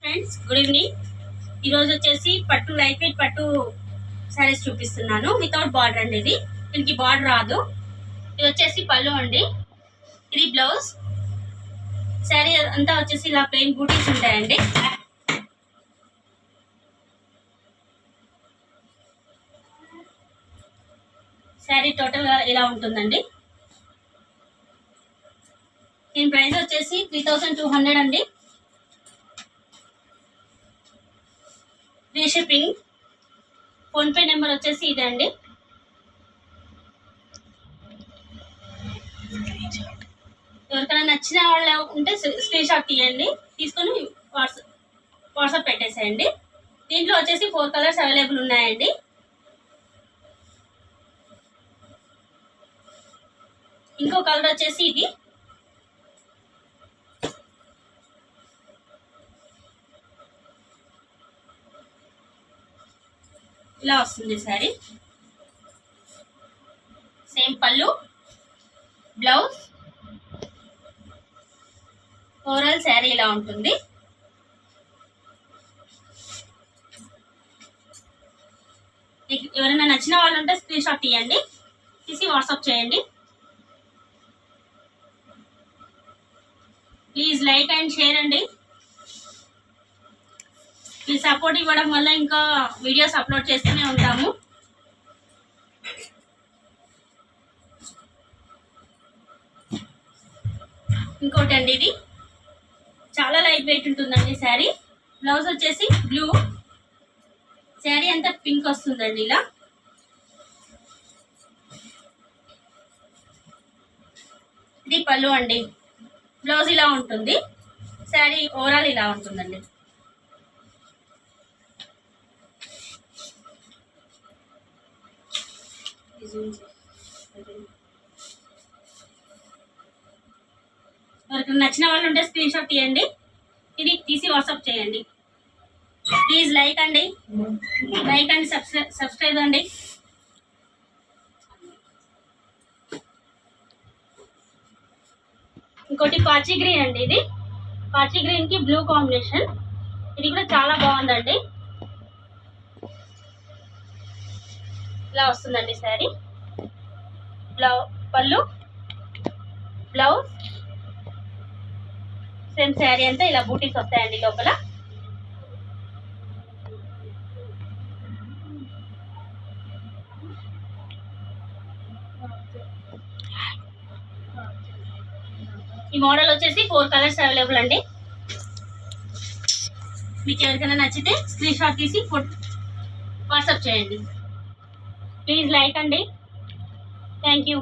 Friends, good evening. ఈరోజు వచ్చేసి పట్టు లైట్ వెయిట్ పట్టు శారీస్ చూపిస్తున్నాను. వితౌట్ బార్డర్ అండి. దీనికి బార్డర్ రాదు. ఇది వచ్చేసి పళ్ళు అండి. ఇది బ్లౌజ్. శారీ అంతా వచ్చేసి ఇలా ప్లెయిన్ బూటీస్ ఉంటాయండి. శారీ టోటల్గా ఇలా ఉంటుందండి. దీని ప్రైస్ వచ్చేసి 3200 అండి. Free shipping. ఫోన్పే నెంబర్ వచ్చేసి ఇదే అండి. ఎవరికైనా నచ్చిన వాళ్ళు ఉంటే స్క్రీన్ షాట్ తీయండి, తీసుకొని వాట్సాప్ పెట్టేసేయండి. దీంట్లో వచ్చేసి 4 కలర్స్ అవైలబుల్ ఉన్నాయండి. ఇంకో కలర్ వచ్చేసి ఇది. ఇలా వస్తుంది శారీ. సేమ్ పళ్ళు, బ్లౌజ్, ఓవరాల్ శారీ ఇలా ఉంటుంది. ఎవరైనా నచ్చిన వాళ్ళు ఉంటే స్క్రీన్ షాట్ తీయండి, తీసి వాట్సాప్ చేయండి. ప్లీజ్ లైక్ అండ్ షేర్ అండి. మీ సపోర్ట్ ఇవ్వడం వల్ల ఇంకా వీడియోస్ అప్లోడ్ చేస్తూనే ఉంటాము. ఇంకోటి అండి, ఇది చాలా లైట్ వెయిట్ ఉంటుందండి శారీ. బ్లౌజ్ వచ్చేసి బ్లూ, శారీ అంతా పింక్ వస్తుందండి. ఇలా ఇది పళ్ళు అండి. బ్లౌజ్ ఇలా ఉంటుంది. శారీ ఓవరాల్ ఇలా ఉంటుందండి. ఎవరికి నచ్చిన వాళ్ళు ఉంటే స్క్రీన్ షాట్ తీయండి, ఇది తీసి వాట్సాప్ చేయండి. ప్లీజ్ లైక్ అండి, సబ్స్క్రైబ్ అండి. ఇంకోటి పాచి గ్రీన్ అండి. ఇది పాచి గ్రీన్ కి బ్లూ కాంబినేషన్. ఇది కూడా చాలా బాగుందండి. ఇలా వస్తుందండి శారీ. పళ్ళు, బ్లౌజ్, సేమ్ శారీ అంతా ఇలా బూటీస్ వస్తాయండి లోపల. ఈ మోడల్ వచ్చేసి 4 కలర్స్ అవైలబుల్ అండి. మీకు ఎవరికైనా నచ్చితే స్క్రీన్ షాట్ తీసి వాట్సాప్ చేయండి. ప్లీజ్ లైక్ అండి. Thank you.